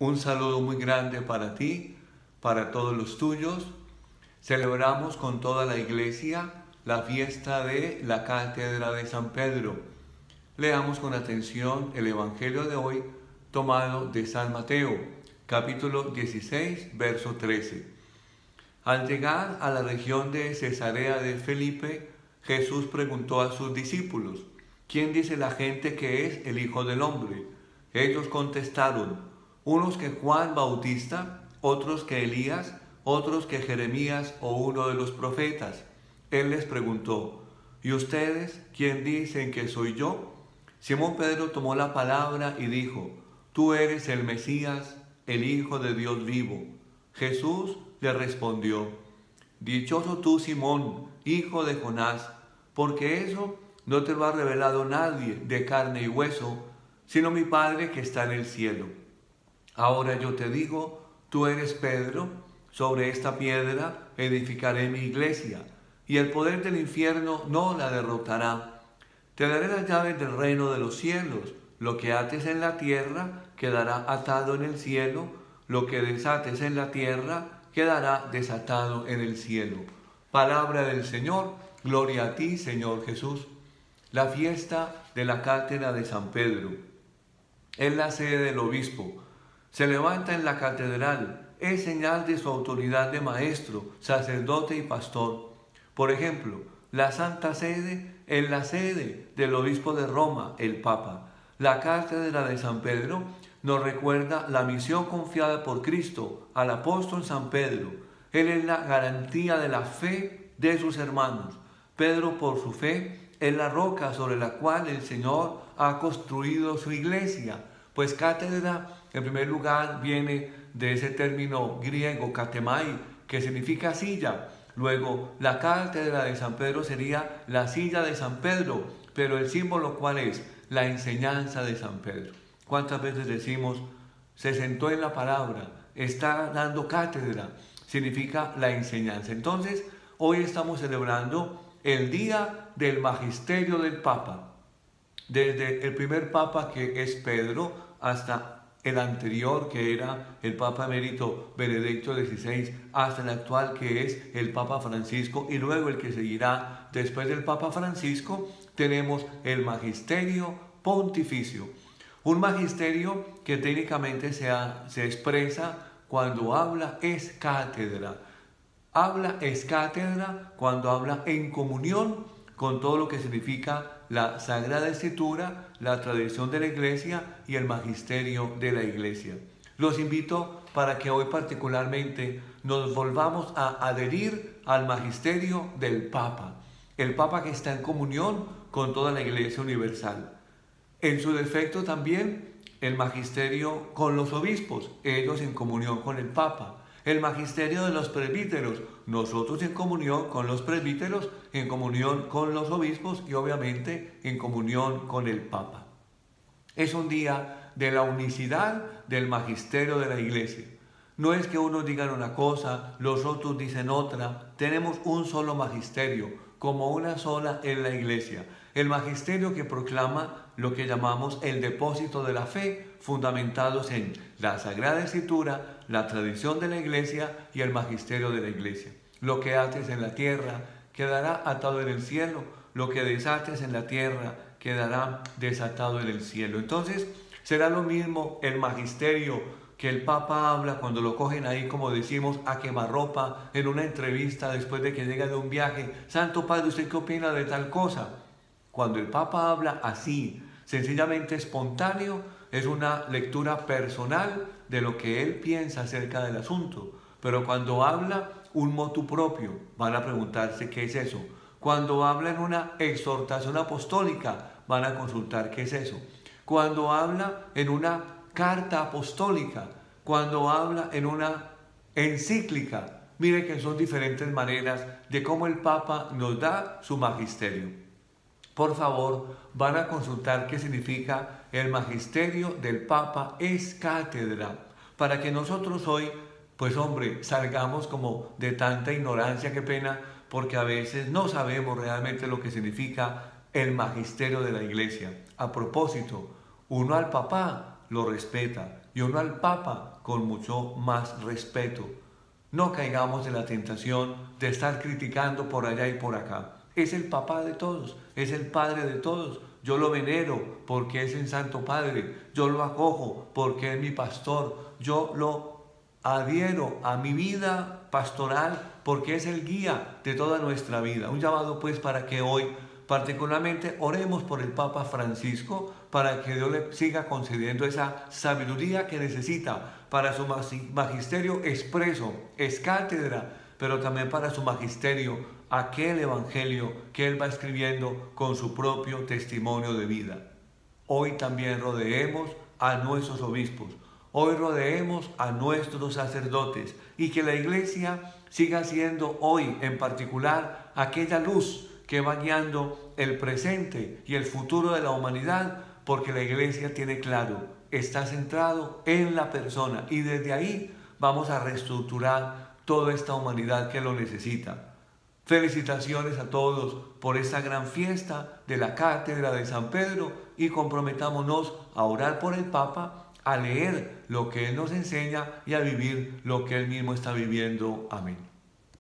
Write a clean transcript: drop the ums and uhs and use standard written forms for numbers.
Un saludo muy grande para ti, para todos los tuyos. Celebramos con toda la iglesia la fiesta de la Cátedra de San Pedro. Leamos con atención el Evangelio de hoy tomado de San Mateo, capítulo 16, verso 13. Al llegar a la región de Cesarea de Felipe, Jesús preguntó a sus discípulos: ¿Quién dice la gente que es el Hijo del Hombre? Ellos contestaron: unos que Juan Bautista, otros que Elías, otros que Jeremías o uno de los profetas. Él les preguntó: ¿y ustedes quién dicen que soy yo? Simón Pedro tomó la palabra y dijo: Tú eres el Mesías, el Hijo de Dios vivo. Jesús le respondió: Dichoso tú, Simón, hijo de Jonás, porque eso no te lo ha revelado nadie de carne y hueso, sino mi Padre que está en el cielo. Ahora yo te digo, tú eres Pedro, sobre esta piedra edificaré mi iglesia, y el poder del infierno no la derrotará. Te daré las llaves del reino de los cielos. Lo que ates en la tierra quedará atado en el cielo, lo que desates en la tierra quedará desatado en el cielo. Palabra del Señor, gloria a ti, Señor Jesús. La fiesta de la Cátedra de San Pedro es la sede del obispo. Se levanta en la catedral, es señal de su autoridad de maestro, sacerdote y pastor. Por ejemplo, la Santa Sede es la sede del obispo de Roma, el Papa. La Cátedra de San Pedro nos recuerda la misión confiada por Cristo al apóstol San Pedro. Él es la garantía de la fe de sus hermanos. Pedro, por su fe, es la roca sobre la cual el Señor ha construido su iglesia. Pues cátedra, en primer lugar, viene de ese término griego, katemai, que significa silla. Luego, la cátedra de San Pedro sería la silla de San Pedro, pero el símbolo, ¿cuál es? La enseñanza de San Pedro. ¿Cuántas veces decimos, se sentó en la palabra, está dando cátedra? Significa la enseñanza. Entonces, hoy estamos celebrando el día del magisterio del Papa. Desde el primer Papa, que es Pedro, hasta el anterior, que era el Papa emérito Benedicto XVI, hasta el actual, que es el Papa Francisco, y luego el que seguirá después del Papa Francisco, tenemos el magisterio pontificio. Un magisterio que técnicamente se expresa cuando habla es cátedra. Habla es cátedra cuando habla en comunión con todo lo que significa la Sagrada Escritura, la tradición de la Iglesia y el magisterio de la Iglesia. Los invito para que hoy particularmente nos volvamos a adherir al magisterio del Papa, el Papa que está en comunión con toda la Iglesia universal. En su defecto también el magisterio con los obispos, ellos en comunión con el Papa. El magisterio de los presbíteros, nosotros en comunión con los presbíteros, en comunión con los obispos y obviamente en comunión con el Papa. Es un día de la unicidad del magisterio de la Iglesia. No es que unos digan una cosa, los otros dicen otra. Tenemos un solo magisterio, como una sola en la Iglesia. El magisterio que proclama lo que llamamos el depósito de la fe, fundamentados en la Sagrada Escritura, la tradición de la Iglesia y el magisterio de la Iglesia. Lo que ates en la tierra quedará atado en el cielo, lo que desates en la tierra quedará desatado en el cielo. Entonces, será lo mismo el magisterio que el Papa habla cuando lo cogen ahí, como decimos, a quemarropa en una entrevista después de que llega de un viaje. Santo Padre, ¿usted qué opina de tal cosa? Cuando el Papa habla así, sencillamente espontáneo, es una lectura personal de lo que él piensa acerca del asunto. Pero cuando habla un motu propio, van a preguntarse qué es eso. Cuando habla en una exhortación apostólica, van a consultar qué es eso. Cuando habla en una carta apostólica, cuando habla en una encíclica, mire que son diferentes maneras de cómo el Papa nos da su magisterio. Por favor, van a consultar qué significa el magisterio del Papa es cátedra, para que nosotros hoy, pues hombre, salgamos como de tanta ignorancia, qué pena, porque a veces no sabemos realmente lo que significa el magisterio de la Iglesia. A propósito, uno al Papa lo respeta, y uno al Papa con mucho más respeto. No caigamos en la tentación de estar criticando por allá y por acá. Es el papá de todos, es el padre de todos. Yo lo venero porque es el Santo Padre, yo lo acojo porque es mi pastor, yo lo adhiero a mi vida pastoral porque es el guía de toda nuestra vida. Un llamado pues para que hoy particularmente oremos por el Papa Francisco, para que Dios le siga concediendo esa sabiduría que necesita para su magisterio expreso, es cátedra, pero también para su magisterio, aquel evangelio que él va escribiendo con su propio testimonio de vida. Hoy también rodeemos a nuestros obispos, hoy rodeemos a nuestros sacerdotes y que la Iglesia siga siendo hoy en particular aquella luz que va guiando el presente y el futuro de la humanidad, porque la Iglesia tiene claro, está centrado en la persona y desde ahí vamos a reestructurar toda esta humanidad que lo necesita. Felicitaciones a todos por esta gran fiesta de la Cátedra de San Pedro y comprometámonos a orar por el Papa, a leer lo que él nos enseña y a vivir lo que él mismo está viviendo. Amén.